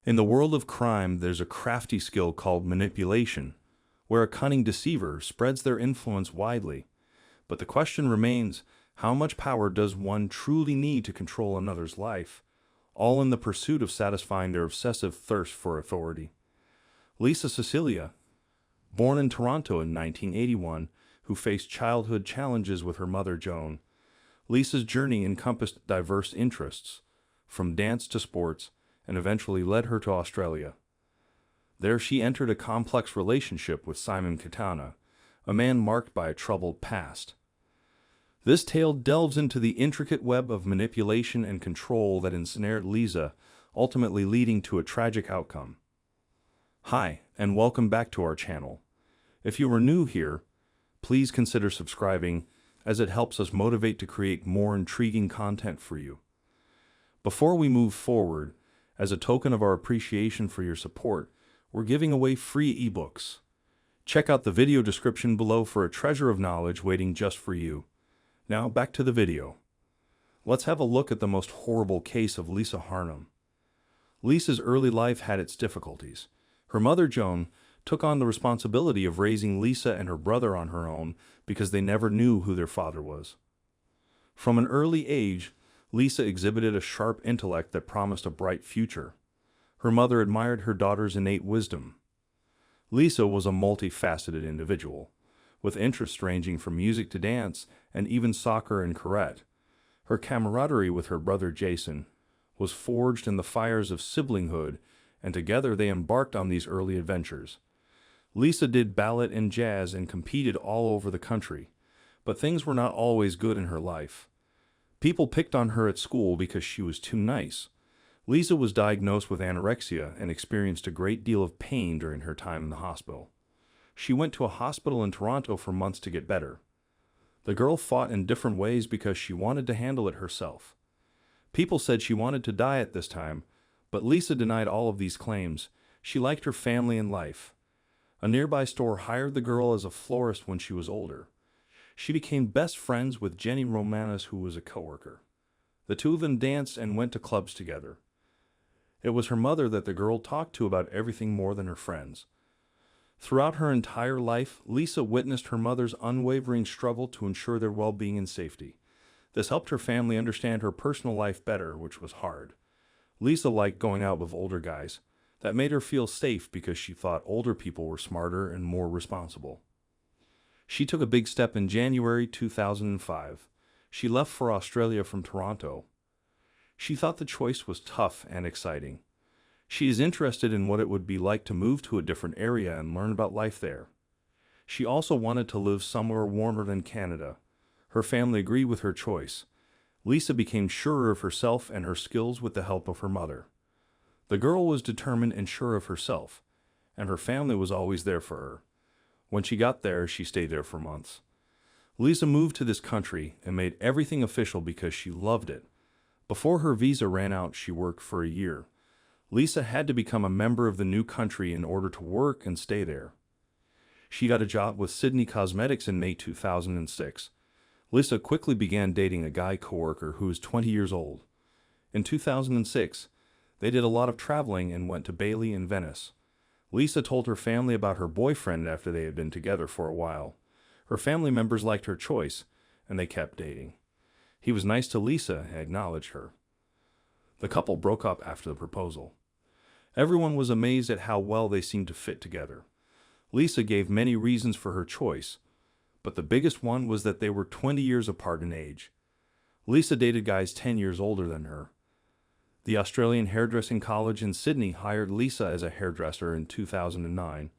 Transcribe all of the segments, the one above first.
In the world of crime, there's a crafty skill called manipulation, where a cunning deceiver spreads their influence widely. But the question remains, how much power does one truly need to control another's life, all in the pursuit of satisfying their obsessive thirst for authority? Lisa Cecilia, born in Toronto in 1981, who faced childhood challenges with her mother Joan. Lisa's journey encompassed diverse interests, from dance to sports, and eventually led her to Australia. There she entered a complex relationship with Simon Katana, a man marked by a troubled past. This tale delves into the intricate web of manipulation and control that ensnared Lisa, ultimately leading to a tragic outcome. Hi, and welcome back to our channel. If you are new here, please consider subscribing, as it helps us motivate to create more intriguing content for you. Before we move forward, as a token of our appreciation for your support, we're giving away free ebooks. Check out the video description below for a treasure of knowledge waiting just for you. Now back to the video. Let's have a look at the most horrible case of Lisa Harnum. Lisa's early life had its difficulties. Her mother, Joan, took on the responsibility of raising Lisa and her brother on her own because they never knew who their father was. From an early age, Lisa exhibited a sharp intellect that promised a bright future. Her mother admired her daughter's innate wisdom. Lisa was a multifaceted individual, with interests ranging from music to dance and even soccer and karate. Her camaraderie with her brother Jason was forged in the fires of siblinghood, and together they embarked on these early adventures. Lisa did ballet and jazz and competed all over the country, but things were not always good in her life. People picked on her at school because she was too nice. Lisa was diagnosed with anorexia and experienced a great deal of pain during her time in the hospital. She went to a hospital in Toronto for months to get better. The girl fought in different ways because she wanted to handle it herself. People said she wanted to die at this time, but Lisa denied all of these claims. She liked her family and life. A nearby store hired the girl as a florist when she was older. She became best friends with Jenny Romanis, who was a coworker. The two of them danced and went to clubs together. It was her mother that the girl talked to about everything more than her friends. Throughout her entire life, Lisa witnessed her mother's unwavering struggle to ensure their well-being and safety. This helped her family understand her personal life better, which was hard. Lisa liked going out with older guys. That made her feel safe because she thought older people were smarter and more responsible. She took a big step in January 2005. She left for Australia from Toronto. She thought the choice was tough and exciting. She is interested in what it would be like to move to a different area and learn about life there. She also wanted to live somewhere warmer than Canada. Her family agreed with her choice. Lisa became surer of herself and her skills with the help of her mother. The girl was determined and sure of herself, and her family was always there for her. When she got there, she stayed there for months. Lisa moved to this country and made everything official because she loved it. Before her visa ran out, she worked for a year. Lisa had to become a member of the new country in order to work and stay there. She got a job with Sydney Cosmetics in May 2006. Lisa quickly began dating a guy coworker who was 20 years old. In 2006, they did a lot of traveling and went to Bali and Venice. Lisa told her family about her boyfriend after they had been together for a while. Her family members liked her choice, and they kept dating. He was nice to Lisa and acknowledged her. The couple broke up after the proposal. Everyone was amazed at how well they seemed to fit together. Lisa gave many reasons for her choice, but the biggest one was that they were 20 years apart in age. Lisa dated guys 10 years older than her. The Australian Hairdressing College in Sydney hired Lisa as a hairdresser in 2009.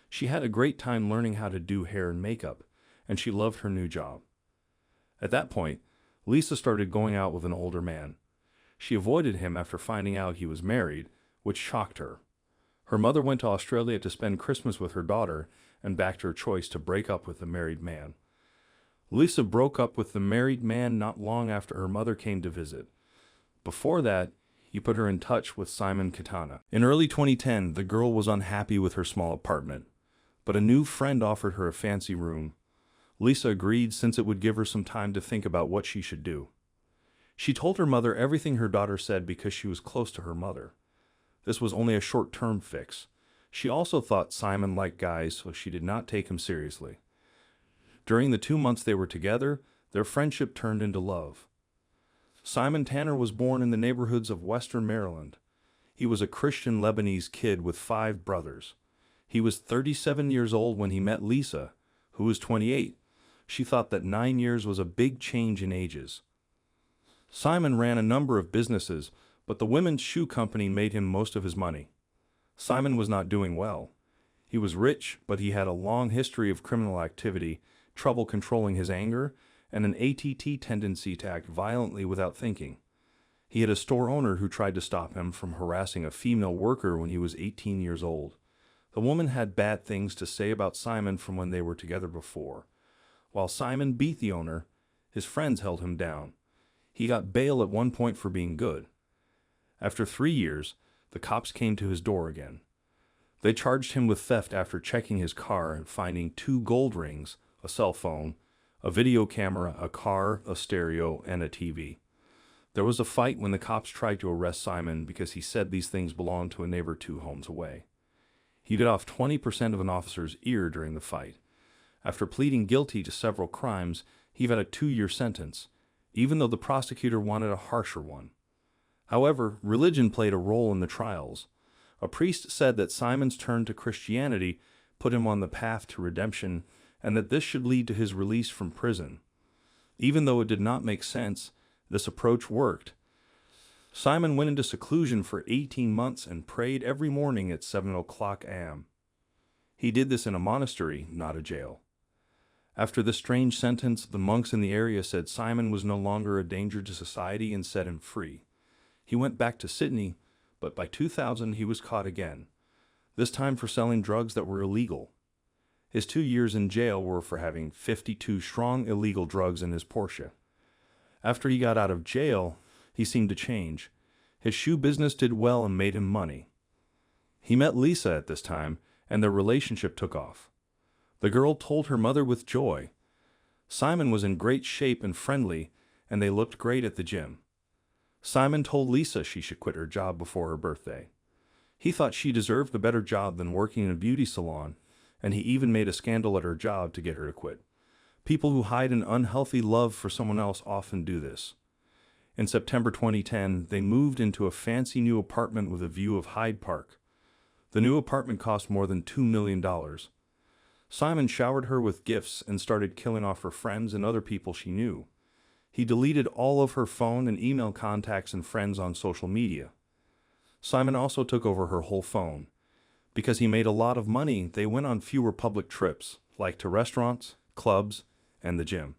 She had a great time learning how to do hair and makeup, and she loved her new job. At that point, Lisa started going out with an older man. She avoided him after finding out he was married, which shocked her. Her mother went to Australia to spend Christmas with her daughter and backed her choice to break up with the married man. Lisa broke up with the married man not long after her mother came to visit. Before that, he put her in touch with Simon Katana. In early 2010, the girl was unhappy with her small apartment, but a new friend offered her a fancy room. Lisa agreed since it would give her some time to think about what she should do. She told her mother everything her daughter said because she was close to her mother. this was only a short-term fix. She also thought Simon liked guys, so she did not take him seriously. During the 2 months they were together, their friendship turned into love. Simon Tanner was born in the neighborhoods of Western Maryland. He was a Christian Lebanese kid with 5 brothers. He was 37 years old when he met Lisa, who was 28. She thought that 9 years was a big change in ages. Simon ran a number of businesses, but the women's shoe company made him most of his money. Simon was not doing well. He was rich, but he had a long history of criminal activity, trouble controlling his anger, and an ATT tendency to act violently without thinking. He had a store owner who tried to stop him from harassing a female worker when he was 18 years old. The woman had bad things to say about Simon from when they were together before. While Simon beat the owner, his friends held him down. He got bail at one point for being good. After 3 years, the cops came to his door again. They charged him with theft after checking his car and finding 2 gold rings, a cell phone, a video camera, a car, a stereo, and a TV. There was a fight when the cops tried to arrest Simon because he said these things belonged to a neighbor 2 homes away. He bit off 20% of an officer's ear during the fight. After pleading guilty to several crimes, he got a 2-year sentence, even though the prosecutor wanted a harsher one. However, religion played a role in the trials. A priest said that Simon's turn to Christianity put him on the path to redemption, and that this should lead to his release from prison. Even though it did not make sense, this approach worked. Simon went into seclusion for 18 months and prayed every morning at 7 a.m. He did this in a monastery, not a jail. After this strange sentence, the monks in the area said Simon was no longer a danger to society and set him free. He went back to Sydney, but by 2000 he was caught again, this time for selling drugs that were illegal. His 2 years in jail were for having 52 strong illegal drugs in his Porsche. After he got out of jail, he seemed to change. His shoe business did well and made him money. He met Lisa at this time, and their relationship took off. The girl told her mother with joy. Simon was in great shape and friendly, and they looked great at the gym. Simon told Lisa she should quit her job before her birthday. He thought she deserved a better job than working in a beauty salon, and he even made a scandal at her job to get her to quit. People who hide an unhealthy love for someone else often do this. In September 2010, they moved into a fancy new apartment with a view of Hyde Park. The new apartment cost more than $2 million. Simon showered her with gifts and started killing off her friends and other people she knew. He deleted all of her phone and email contacts and friends on social media. Simon also took over her whole phone. Because he made a lot of money, they went on fewer public trips, like to restaurants, clubs, and the gym.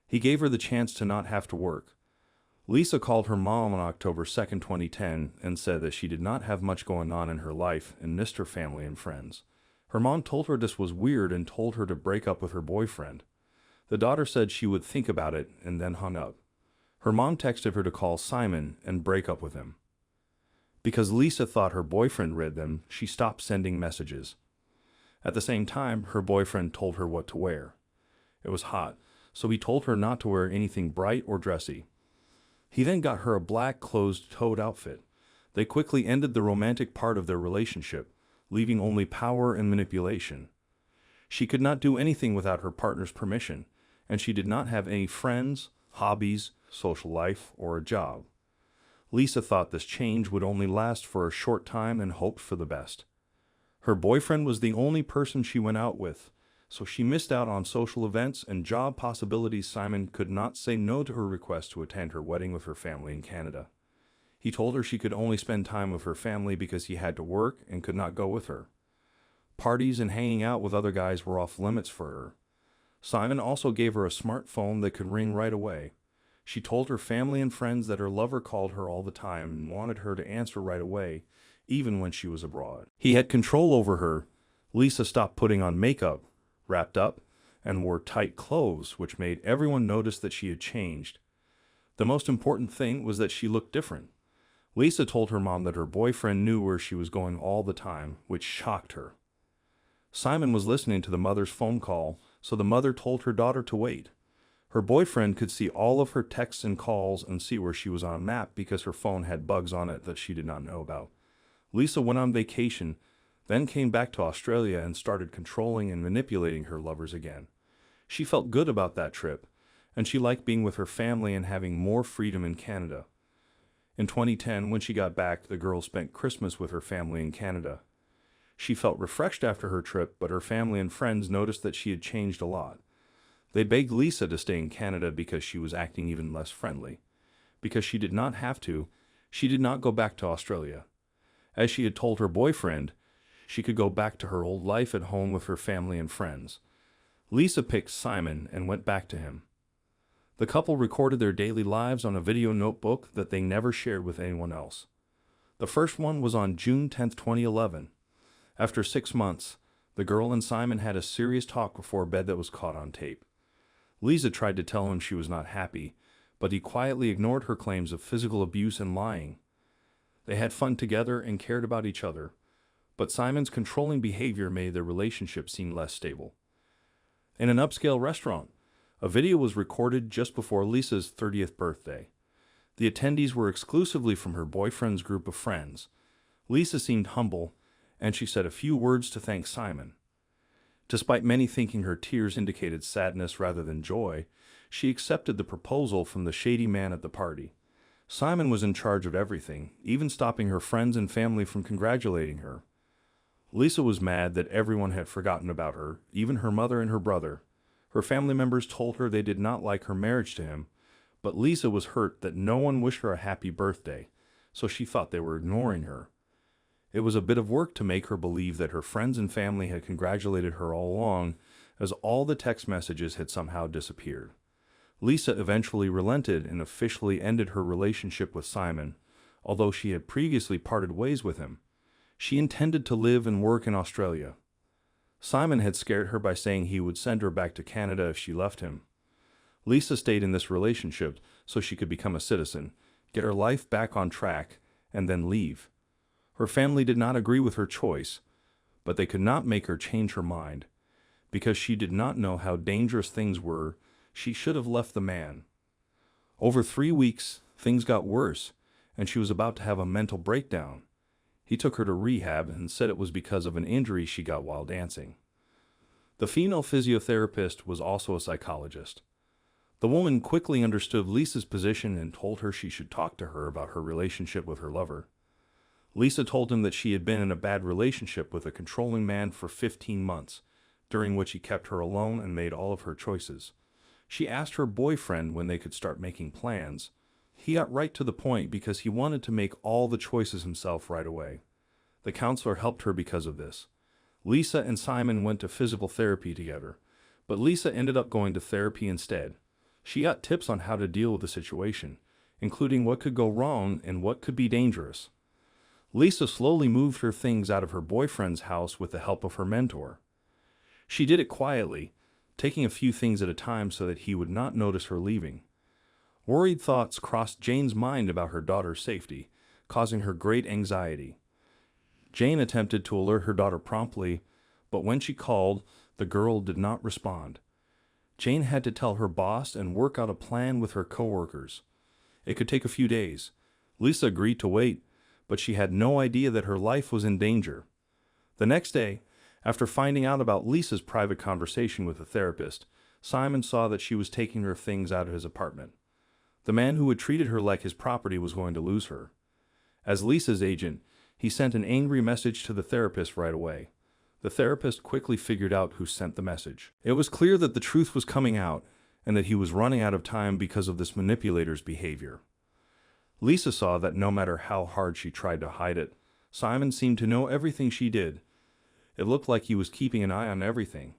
He gave her the chance to not have to work. Lisa called her mom on October 2, 2010, and said that she did not have much going on in her life and missed her family and friends. Her mom told her this was weird and told her to break up with her boyfriend. The daughter said she would think about it and then hung up. Her mom texted her to call Simon and break up with him. Because Lisa thought her boyfriend read them, she stopped sending messages. At the same time, her boyfriend told her what to wear. It was hot, so he told her not to wear anything bright or dressy. He then got her a black closed-toed outfit. They quickly ended the romantic part of their relationship, leaving only power and manipulation. She could not do anything without her partner's permission, and she did not have any friends, hobbies, social life, or a job. Lisa thought this change would only last for a short time and hoped for the best. Her boyfriend was the only person she went out with, so she missed out on social events and job possibilities. Simon could not say no to her request to attend her wedding with her family in Canada. He told her she could only spend time with her family because he had to work and could not go with her. Parties and hanging out with other guys were off limits for her. Simon also gave her a smartphone that could ring right away. She told her family and friends that her lover called her all the time and wanted her to answer right away, even when she was abroad. He had control over her. Lisa stopped putting on makeup, wrapped up, and wore tight clothes, which made everyone notice that she had changed. The most important thing was that she looked different. Lisa told her mom that her boyfriend knew where she was going all the time, which shocked her. Simon was listening to the mother's phone call, so the mother told her daughter to wait. Her boyfriend could see all of her texts and calls and see where she was on a map because her phone had bugs on it that she did not know about. Lisa went on vacation, then came back to Australia and started controlling and manipulating her lovers again. She felt good about that trip, and she liked being with her family and having more freedom in Canada. In 2010, when she got back, the girl spent Christmas with her family in Canada. She felt refreshed after her trip, but her family and friends noticed that she had changed a lot. They begged Lisa to stay in Canada because she was acting even less friendly. Because she did not have to, she did not go back to Australia. As she had told her boyfriend, she could go back to her old life at home with her family and friends. Lisa picked Simon and went back to him. The couple recorded their daily lives on a video notebook that they never shared with anyone else. The first one was on June 10, 2011. After 6 months, the girl and Simon had a serious talk before bed that was caught on tape. Lisa tried to tell him she was not happy, but he quietly ignored her claims of physical abuse and lying. They had fun together and cared about each other, but Simon's controlling behavior made their relationship seem less stable. In an upscale restaurant, a video was recorded just before Lisa's 30th birthday. The attendees were exclusively from her boyfriend's group of friends. Lisa seemed humble, and she said a few words to thank Simon. Despite many thinking her tears indicated sadness rather than joy, she accepted the proposal from the shady man at the party. Simon was in charge of everything, even stopping her friends and family from congratulating her. Lisa was mad that everyone had forgotten about her, even her mother and her brother. Her family members told her they did not like her marriage to him, but Lisa was hurt that no one wished her a happy birthday, so she thought they were ignoring her. It was a bit of work to make her believe that her friends and family had congratulated her all along, as all the text messages had somehow disappeared. Lisa eventually relented and officially ended her relationship with Simon, although she had previously parted ways with him. She intended to live and work in Australia. Simon had scared her by saying he would send her back to Canada if she left him. Lisa stayed in this relationship so she could become a citizen, get her life back on track, and then leave. Her family did not agree with her choice, but they could not make her change her mind. Because she did not know how dangerous things were, she should have left the man. Over 3 weeks, things got worse, and she was about to have a mental breakdown. He took her to rehab and said it was because of an injury she got while dancing. The female physiotherapist was also a psychologist. The woman quickly understood Lisa's position and told her she should talk to her about her relationship with her lover. Lisa told him that she had been in a bad relationship with a controlling man for 15 months, during which he kept her alone and made all of her choices. She asked her boyfriend when they could start making plans. He got right to the point because he wanted to make all the choices himself right away. The counselor helped her because of this. Lisa and Simon went to physical therapy together, but Lisa ended up going to therapy instead. She got tips on how to deal with the situation, including what could go wrong and what could be dangerous. Lisa slowly moved her things out of her boyfriend's house with the help of her mentor. She did it quietly, taking a few things at a time so that he would not notice her leaving. Worried thoughts crossed Jane's mind about her daughter's safety, causing her great anxiety. Jane attempted to alert her daughter promptly, but when she called, the girl did not respond. Jane had to tell her boss and work out a plan with her coworkers. It could take a few days. Lisa agreed to wait, but she had no idea that her life was in danger. The next day, after finding out about Lisa's private conversation with the therapist, Simon saw that she was taking her things out of his apartment. The man who had treated her like his property was going to lose her. As Lisa's agent, he sent an angry message to the therapist right away. The therapist quickly figured out who sent the message. It was clear that the truth was coming out and that he was running out of time because of this manipulator's behavior. Lisa saw that no matter how hard she tried to hide it, Simon seemed to know everything she did. It looked like he was keeping an eye on everything.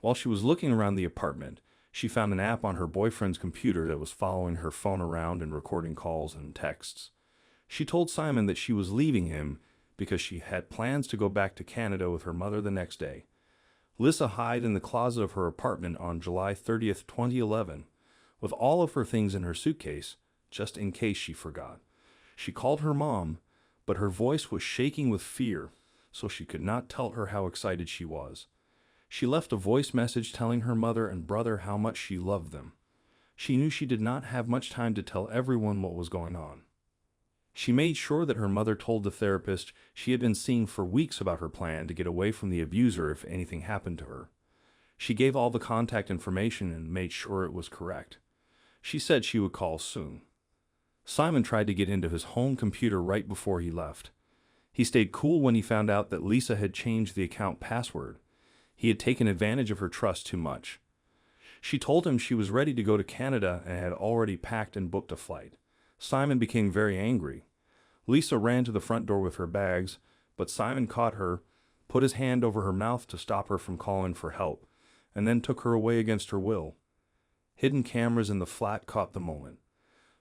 While she was looking around the apartment, she found an app on her boyfriend's computer that was following her phone around and recording calls and texts. She told Simon that she was leaving him because she had plans to go back to Canada with her mother the next day. Lisa hid in the closet of her apartment on July 30th, 2011, with all of her things in her suitcase, just in case she forgot. She called her mom, but her voice was shaking with fear, so she could not tell her how excited she was. She left a voice message telling her mother and brother how much she loved them. She knew she did not have much time to tell everyone what was going on. She made sure that her mother told the therapist she had been seeing for weeks about her plan to get away from the abuser if anything happened to her. She gave all the contact information and made sure it was correct. She said she would call soon. Simon tried to get into his home computer right before he left. He stayed cool when he found out that Lisa had changed the account password. He had taken advantage of her trust too much. She told him she was ready to go to Canada and had already packed and booked a flight. Simon became very angry. Lisa ran to the front door with her bags, but Simon caught her, put his hand over her mouth to stop her from calling for help, and then took her away against her will. Hidden cameras in the flat caught the moment.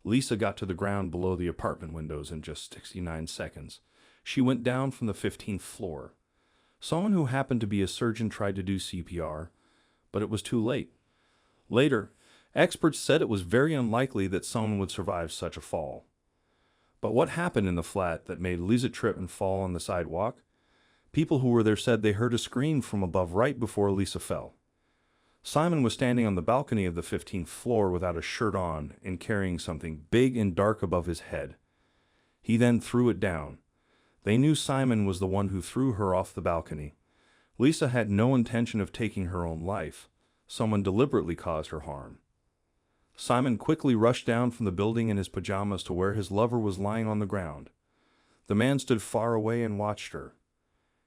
Lisa got to the ground below the apartment windows in just 69 seconds. She went down from the 15th floor. Someone who happened to be a surgeon tried to do CPR, but it was too late. Later, experts said it was very unlikely that someone would survive such a fall. But what happened in the flat that made Lisa trip and fall on the sidewalk? People who were there said they heard a scream from above right before Lisa fell. Simon was standing on the balcony of the 15th floor without a shirt on and carrying something big and dark above his head. He then threw it down. They knew Simon was the one who threw her off the balcony. Lisa had no intention of taking her own life. Someone deliberately caused her harm. Simon quickly rushed down from the building in his pajamas to where his lover was lying on the ground. The man stood far away and watched her.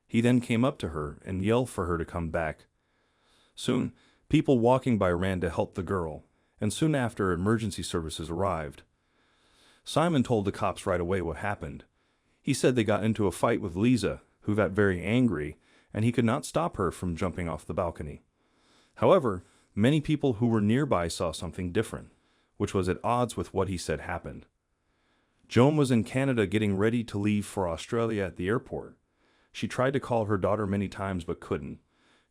He then came up to her and yelled for her to come back. Soon, people walking by ran to help the girl, and soon after, emergency services arrived. Simon told the cops right away what happened. He said they got into a fight with Lisa, who got very angry, and he could not stop her from jumping off the balcony. However, many people who were nearby saw something different, which was at odds with what he said happened. Joan was in Canada getting ready to leave for Australia at the airport. She tried to call her daughter many times but couldn't.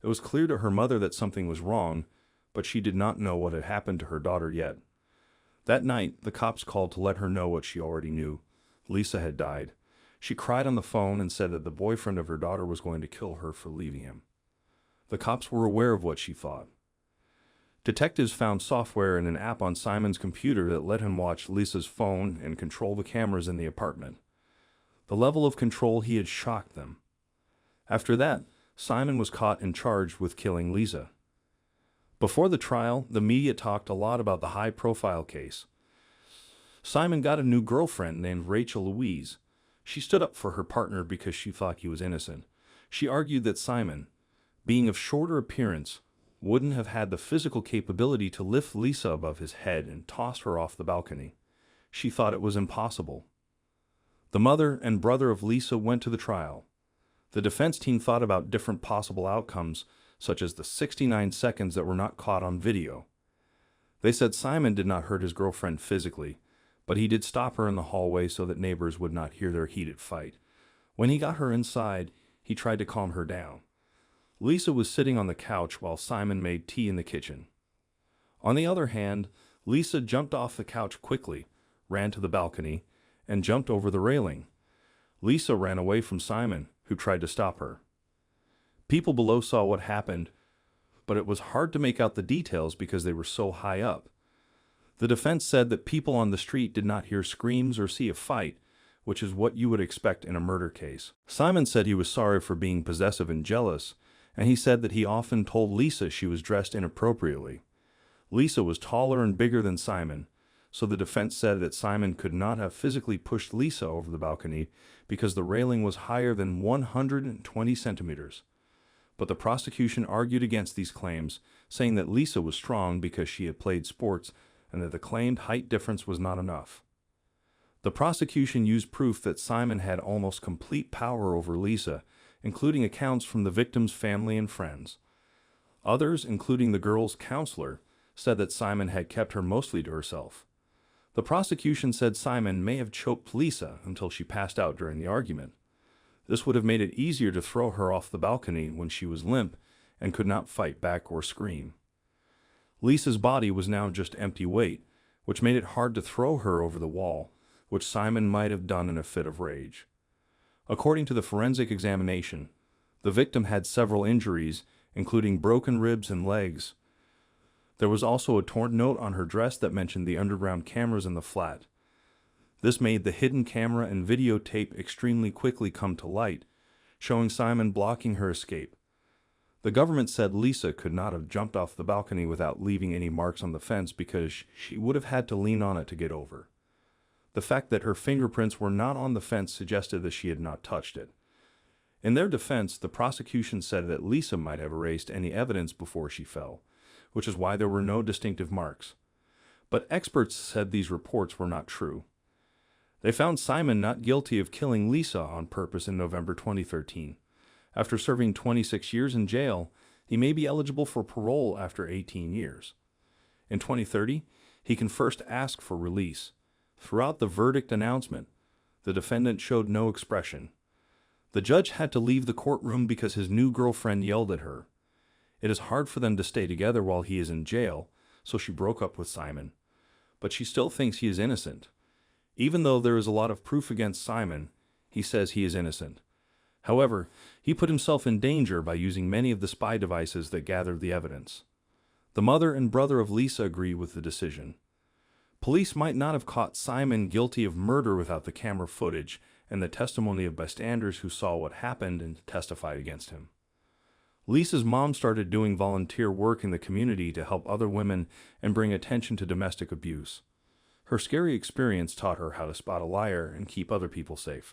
It was clear to her mother that something was wrong, but she did not know what had happened to her daughter yet. That night, the cops called to let her know what she already knew. Lisa had died. She cried on the phone and said that the boyfriend of her daughter was going to kill her for leaving him. The cops were aware of what she thought. Detectives found software and an app on Simon's computer that let him watch Lisa's phone and control the cameras in the apartment. The level of control he had shocked them. After that, Simon was caught and charged with killing Lisa. Before the trial, the media talked a lot about the high-profile case. Simon got a new girlfriend named Rachel Louise. She stood up for her partner because she thought he was innocent. She argued that Simon, being of shorter appearance, wouldn't have had the physical capability to lift Lisa above his head and toss her off the balcony. She thought it was impossible. The mother and brother of Lisa went to the trial. The defense team thought about different possible outcomes, such as the 69 seconds that were not caught on video. They said Simon did not hurt his girlfriend physically, but he did stop her in the hallway so that neighbors would not hear their heated fight. When he got her inside, he tried to calm her down. Lisa was sitting on the couch while Simon made tea in the kitchen. On the other hand, Lisa jumped off the couch quickly, ran to the balcony, and jumped over the railing. Lisa ran away from Simon, who tried to stop her. People below saw what happened, but it was hard to make out the details because they were so high up. The defense said that people on the street did not hear screams or see a fight, which is what you would expect in a murder case. Simon said he was sorry for being possessive and jealous, and he said that he often told Lisa she was dressed inappropriately. Lisa was taller and bigger than Simon, so the defense said that Simon could not have physically pushed Lisa over the balcony because the railing was higher than 120 centimeters. But the prosecution argued against these claims, saying that Lisa was strong because she had played sports and that the claimed height difference was not enough. The prosecution used proof that Simon had almost complete power over Lisa, including accounts from the victim's family and friends. Others, including the girl's counselor, said that Simon had kept her mostly to herself. The prosecution said Simon may have choked Lisa until she passed out during the argument. This would have made it easier to throw her off the balcony when she was limp and could not fight back or scream. Lisa's body was now just empty weight, which made it hard to throw her over the wall, which Simon might have done in a fit of rage. According to the forensic examination, the victim had several injuries, including broken ribs and legs. There was also a torn note on her dress that mentioned the underground cameras in the flat. This made the hidden camera and videotape extremely quickly come to light, showing Simon blocking her escape. The government said Lisa could not have jumped off the balcony without leaving any marks on the fence because she would have had to lean on it to get over. The fact that her fingerprints were not on the fence suggested that she had not touched it. In their defense, the prosecution said that Lisa might have erased any evidence before she fell, which is why there were no distinctive marks. But experts said these reports were not true. They found Simon not guilty of killing Lisa on purpose in November 2013. After serving 26 years in jail, he may be eligible for parole after 18 years. In 2030, he can first ask for release. Throughout the verdict announcement, the defendant showed no expression. The judge had to leave the courtroom because his new girlfriend yelled at her. It is hard for them to stay together while he is in jail, so she broke up with Simon. But she still thinks he is innocent. Even though there is a lot of proof against Simon, he says he is innocent. However, he put himself in danger by using many of the spy devices that gathered the evidence. The mother and brother of Lisa agree with the decision. Police might not have caught Simon guilty of murder without the camera footage and the testimony of bystanders who saw what happened and testified against him. Lisa's mom started doing volunteer work in the community to help other women and bring attention to domestic abuse. Her scary experience taught her how to spot a liar and keep other people safe.